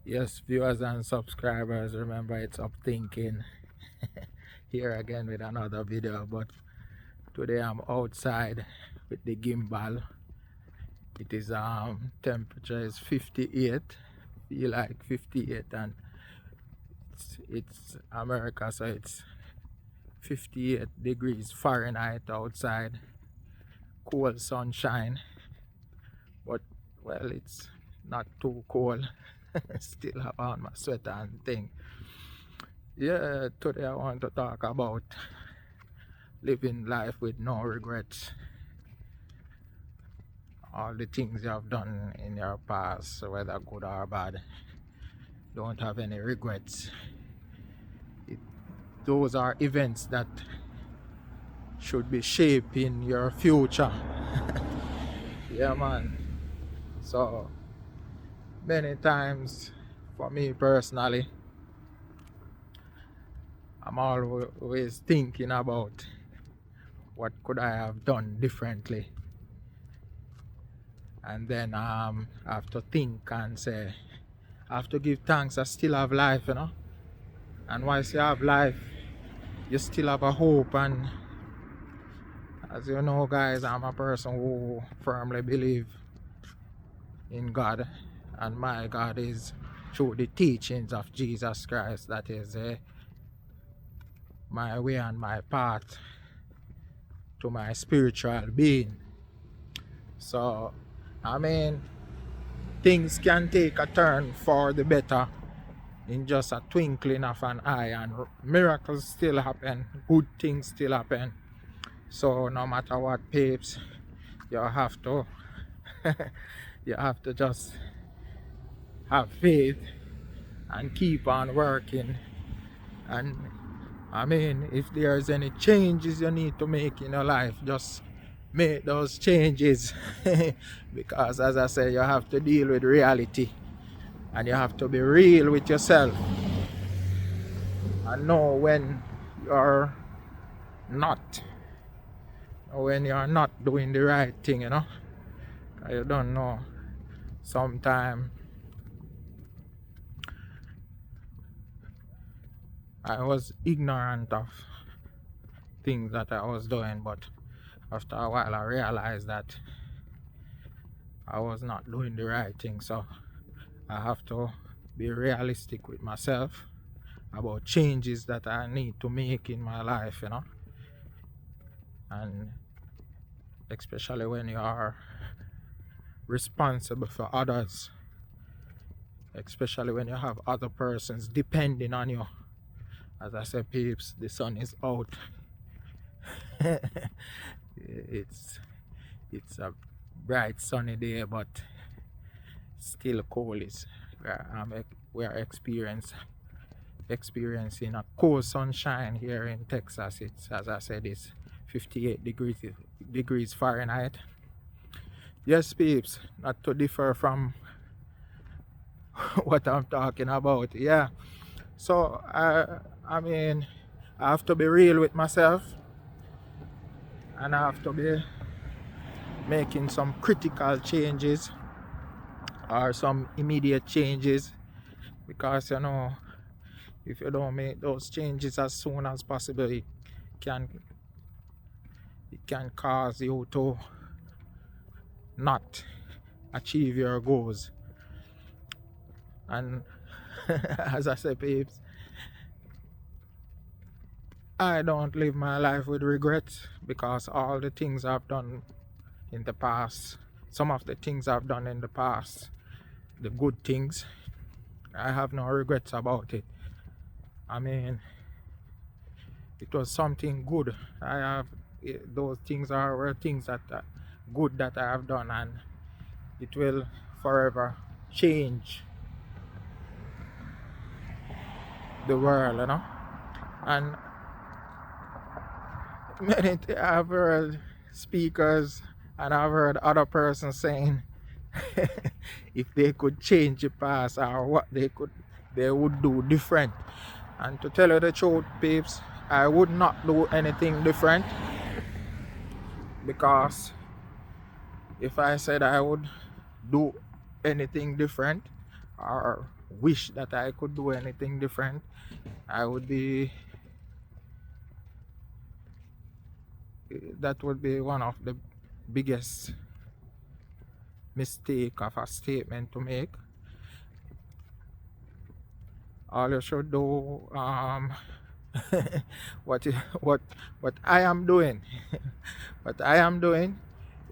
Yes, viewers and subscribers, remember it's Up Thinking here again with another video. But today I'm outside with the gimbal. It is temperature is 58, feel like 58, and it's America, so it's 58 degrees Fahrenheit outside, cool sunshine, but well, it's not too cold. Still have on my sweater and thing. Yeah, today I want to talk about living life with no regrets. All the things you have done in your past, whether good or bad, don't have any regrets. It, those are events that should be shaping your future. Yeah, man. So many times, for me personally, I'm always thinking about what could I have done differently, and then I have to think and say, I have to give thanks. I still have life, And once you have life, you still have a hope. And as you know, guys, I'm a person who firmly believe in God, and my God is through the teachings of Jesus Christ. That is my way and my path to my spiritual being. So, I mean, things can take a turn for the better in just a twinkling of an eye, and miracles still happen, good things still happen. So no matter what, peeps, you have to you have to just have faith and keep on working. And I mean, if there's any changes you need to make in your life, just make those changes. Because as I say, you have to deal with reality, and you have to be real with yourself and know you're not when you're not doing the right thing, 'Cause you don't know. Sometimes I was ignorant of things that I was doing, but after a while I realized that I was not doing the right thing. So I have to be realistic with myself about changes that I need to make in my life, and especially when you are responsible for others, especially when you have other persons depending on you. As I said, peeps, the sun is out. it's it's a bright sunny day, but still cold. We are experiencing a cold sunshine here in Texas. It's, as I said, it's 58 degrees Fahrenheit. Yes, peeps, not to differ from what I'm talking about. Yeah. So I mean, I have to be real with myself, and I have to be making some critical changes or some immediate changes, because if you don't make those changes as soon as possible, can it can cause you to not achieve your goals. And as I say, peeps, I don't live my life with regrets, because all the things I've done in the past, some of the things I've done in the past, the good things, I have no regrets about it. I mean, it was something good. Those things were things that good that I have done, and it will forever change the world, And I've heard speakers, and I've heard other persons saying if they could change the past, or what they would do different. And to tell you the truth, peeps, I would not do anything different, because if I said I would do anything different or wish that I could do anything different, I would be that would be one of the biggest mistake of a statement to make. All you should do, what what I am doing, what I am doing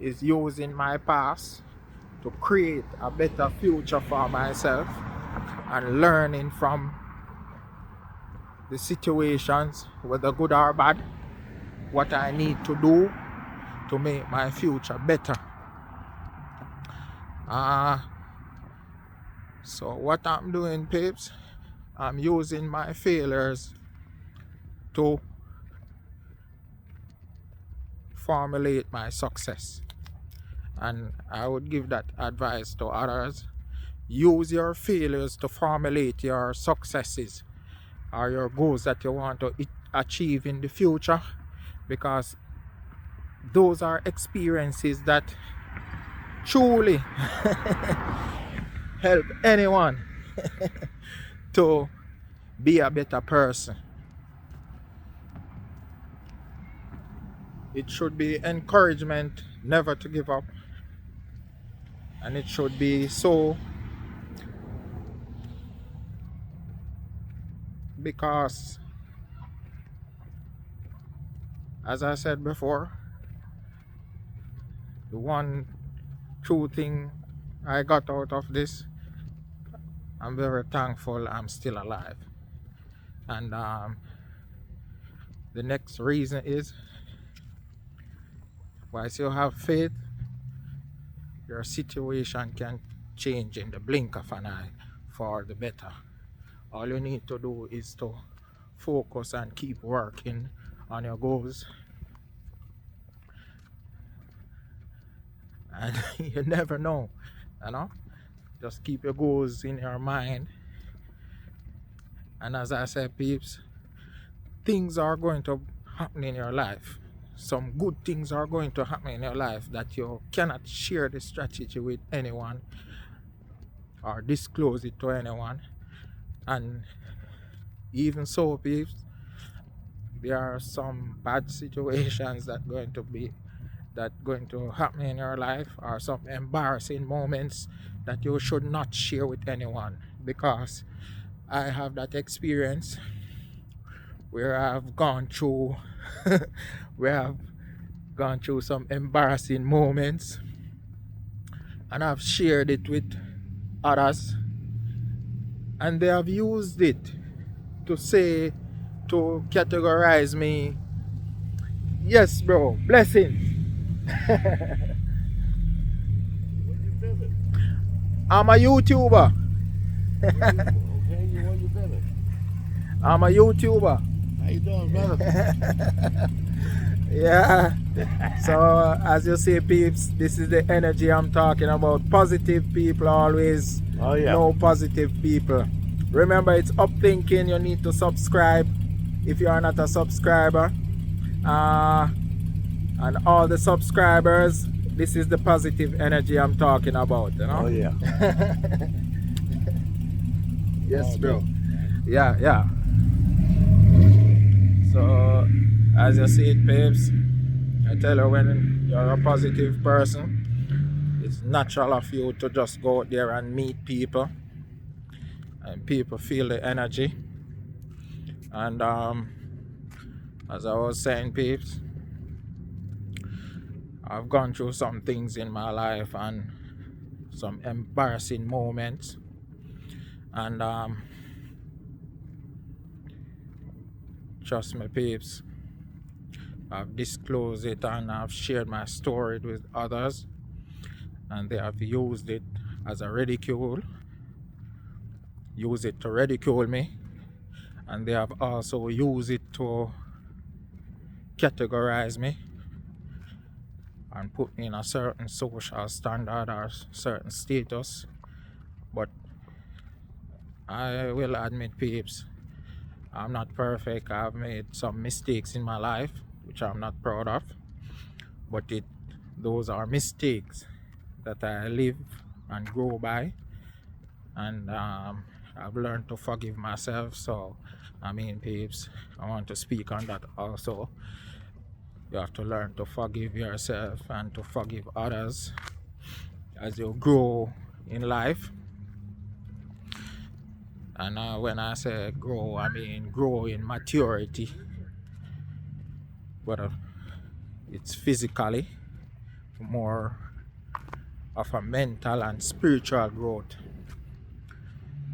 is using my past to create a better future for myself and learning from the situations, whether good or bad, what I need to do to make my future better. So what I'm doing, peeps, I'm using my failures to formulate my success. And I would give that advice to others. Use your failures to formulate your successes or your goals that you want to achieve in the future, because those are experiences that truly help anyone to be a better person. It should be encouragement never to give up, and it should be so because, as I said before, the one true thing I got out of this, I'm very thankful I'm still alive. And the next reason is, once you have faith, your situation can change in the blink of an eye for the better. All you need to do is to focus and keep working on your goals. And you never know, just keep your goals in your mind. And as I said, peeps, things are going to happen in your life. Some good things are going to happen in your life that you cannot share the strategy with anyone or disclose it to anyone. And even so, peeps, there are some bad situations that going to happen in your life, or some embarrassing moments that you should not share with anyone, because I have that experience where I've gone through some embarrassing moments, and I've shared it with others, and they have used it to categorize me. Yes, bro, blessings. I'm a YouTuber. Okay, you want your business. I'm a YouTuber. How you doing, brother? Yeah. So as you see, peeps, this is the energy I'm talking about. Positive people always know positive people. Remember, it's Up Thinking. You need to subscribe if you are not a subscriber. And all the subscribers, this is the positive energy I'm talking about, Oh yeah. Yes, bro. Yeah. So as you see it, peeps, I tell you, when you're a positive person, it's natural of you to just go out there and meet people, and people feel the energy. And as I was saying, peeps, I've gone through some things in my life and some embarrassing moments, and trust me, peeps, I've disclosed it and I've shared my story with others, and they have used it as a use it to ridicule me, and they have also used it to categorize me and put me in a certain social standard or certain status. But I will admit, peeps, I'm not perfect. I've made some mistakes in my life which I'm not proud of, but those are mistakes that I live and grow by. and I've learned to forgive myself. So I mean, peeps, I want to speak on that also. You have to learn to forgive yourself and to forgive others as you grow in life. And when I say grow, I mean grow in maturity, but it's physically more of a mental and spiritual growth,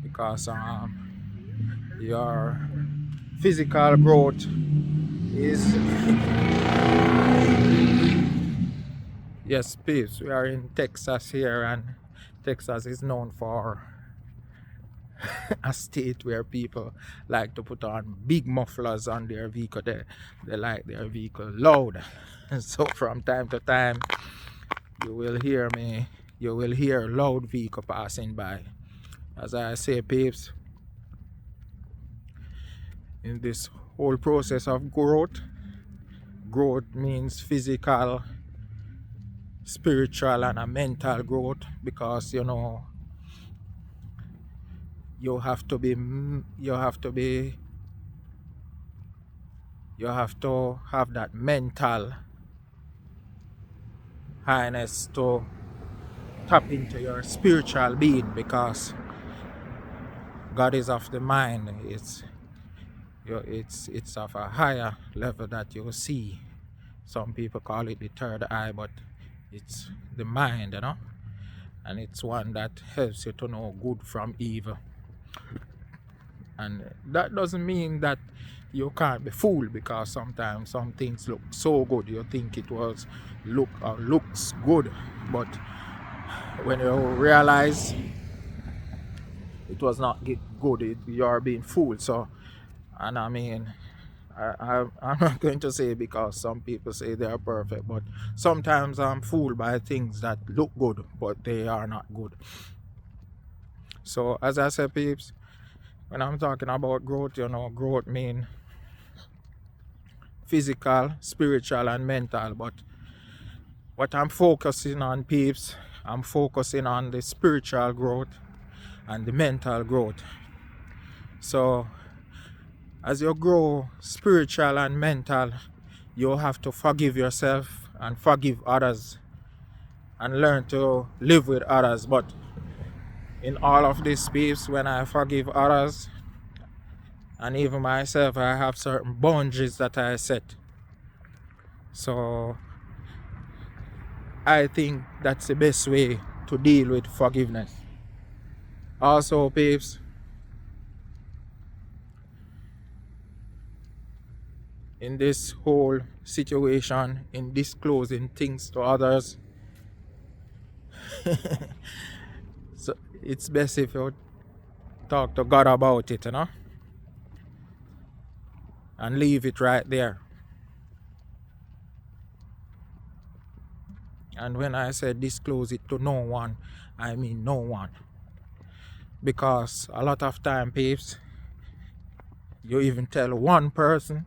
because your physical growth is, yes, peeps, we are in Texas here, and Texas is known for a state where people like to put on big mufflers on their vehicle. They like their vehicle loud. So from time to time you will hear loud vehicle passing by. As I say, peeps, in this whole process of growth means physical, spiritual, and a mental growth, because you have to be you have to have that mental highness to tap into your spiritual being, because God is of the mind. It's of a higher level that you see. Some people call it the third eye, but it's the mind, and it's one that helps you to know good from evil. And that doesn't mean that you can't be fooled, because sometimes some things look so good you think it looks good, but when you realize it was not good, you are being fooled. So, and I mean, I'm not going to say because some people say they are perfect, but sometimes I'm fooled by things that look good but they are not good. So as I said, peeps, when I'm talking about growth, growth mean physical, spiritual, and mental. But what I'm focusing on, peeps, I'm focusing on the spiritual growth and the mental growth. So as you grow spiritual and mental, you have to forgive yourself and forgive others and learn to live with others. But in all of this, peeps, when I forgive others and even myself, I have certain boundaries that I set. So I think that's the best way to deal with forgiveness. Also, peeps, in this whole situation, in disclosing things to others, so it's best if you talk to God about it, and leave it right there. And when I say disclose it to no one, I mean no one. Because a lot of time, peeps, you even tell one person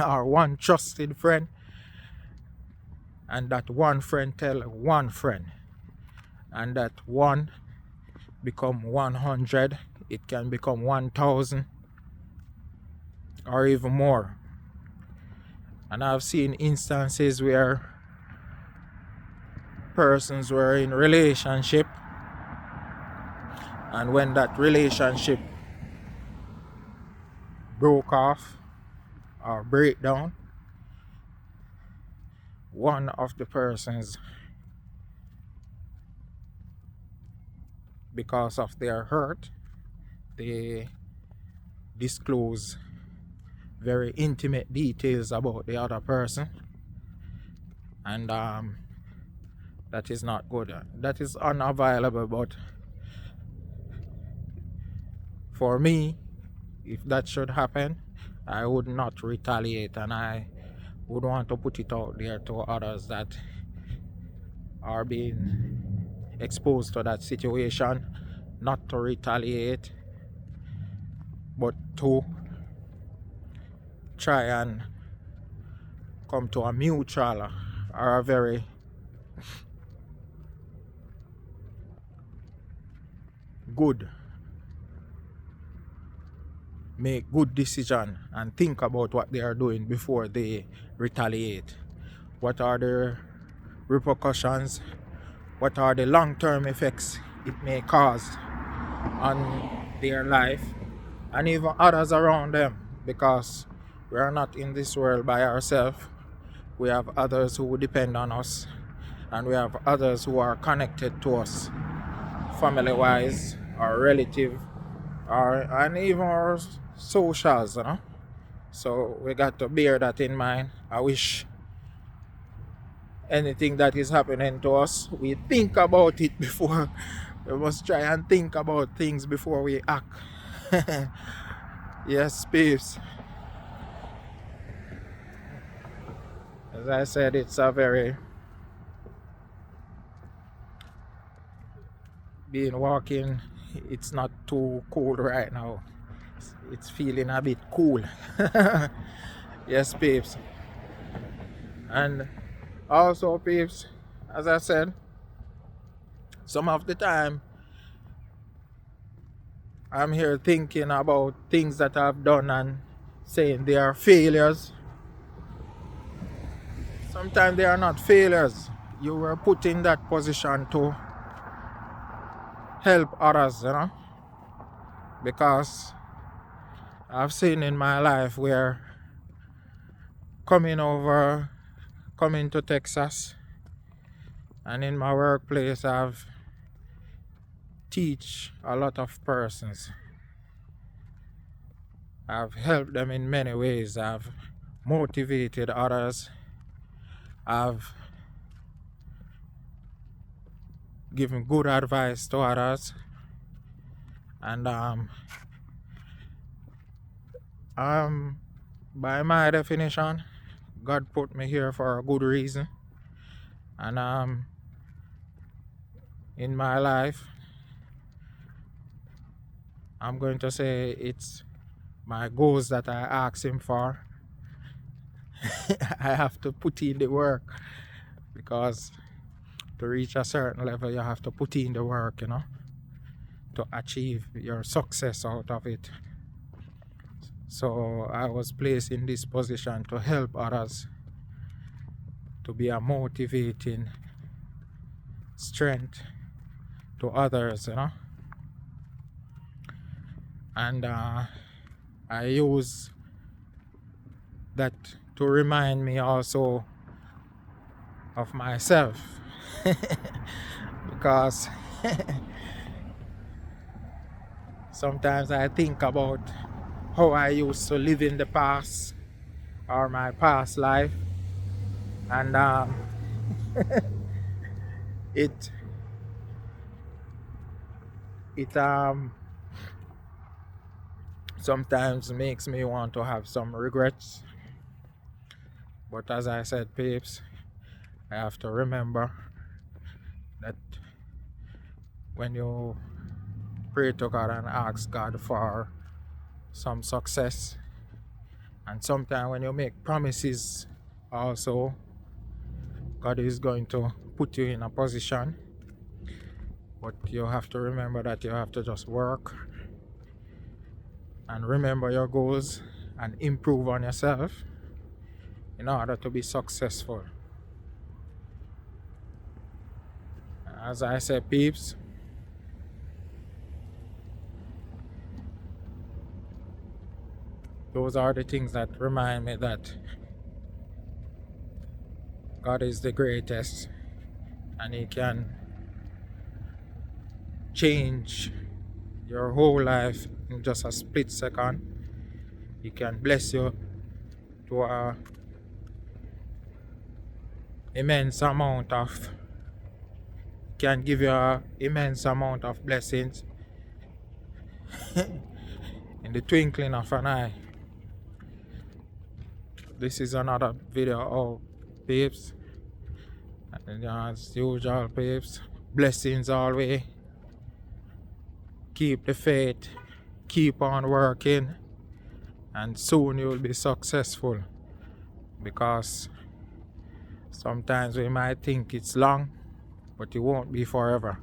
or one trusted friend, and that one friend tell one friend, and that one become 100, it can become 1,000 or even more. And I've seen instances where persons were in relationship, and when that relationship broke off or break down, one of the persons, because of their hurt, they disclose very intimate details about the other person, and that is not good. That is unavailable. But for me, if that should happen, I would not retaliate, and I would want to put it out there to others that are being exposed to that situation, not to retaliate, but to try and come to a mutual or a very good make good decision and think about what they are doing before they retaliate. What are the repercussions? What are the long-term effects it may cause on their life and even others around them? Because we are not in this world by ourselves. We have others who depend on us, and we have others who are connected to us, family-wise, our relative, and even our socials, you know. So we got to bear that in mind. I wish anything that is happening to us, we think about it before. We must try and think about things before we act. Yes, peeps. As I said, it's a very being walking. It's not too cold right now. It's feeling a bit cool. Yes, peeps. And also, peeps, as I said, some of the time I'm here thinking about things that I've done and saying they are failures. Sometimes they are not failures. You were put in that position to help others, you know, because I've seen in my life where coming to Texas, and in my workplace I've teach a lot of persons. I've helped them in many ways. I've motivated others. I've given good advice to others. And by my definition, God put me here for a good reason. And in my life, I'm going to say it's my goals that I ask Him for. I have to put in the work, because to reach a certain level you have to put in the work, you know, to achieve your success out of it. So I was placed in this position to help others, to be a motivating strength to others, you know. And I use that to remind me also of myself. Because sometimes I think about how I used to live in the past, or my past life, and it sometimes makes me want to have some regrets. But as I said, peeps, I have to remember that when you pray to God and ask God for some success, and sometimes when you make promises also, God is going to put you in a position, but you have to remember that you have to just work and remember your goals and improve on yourself in order to be successful. As I said, peeps, those are the things that remind me that God is the greatest, and He can change your whole life in just a split second. He can bless you to a immense amount of, can give you a immense amount of blessings in the twinkling of an eye. This is another video of peeps, and as usual, peeps, blessings always. Keep the faith, keep on working, and soon you'll be successful. Because sometimes we might think it's long, but it won't be forever.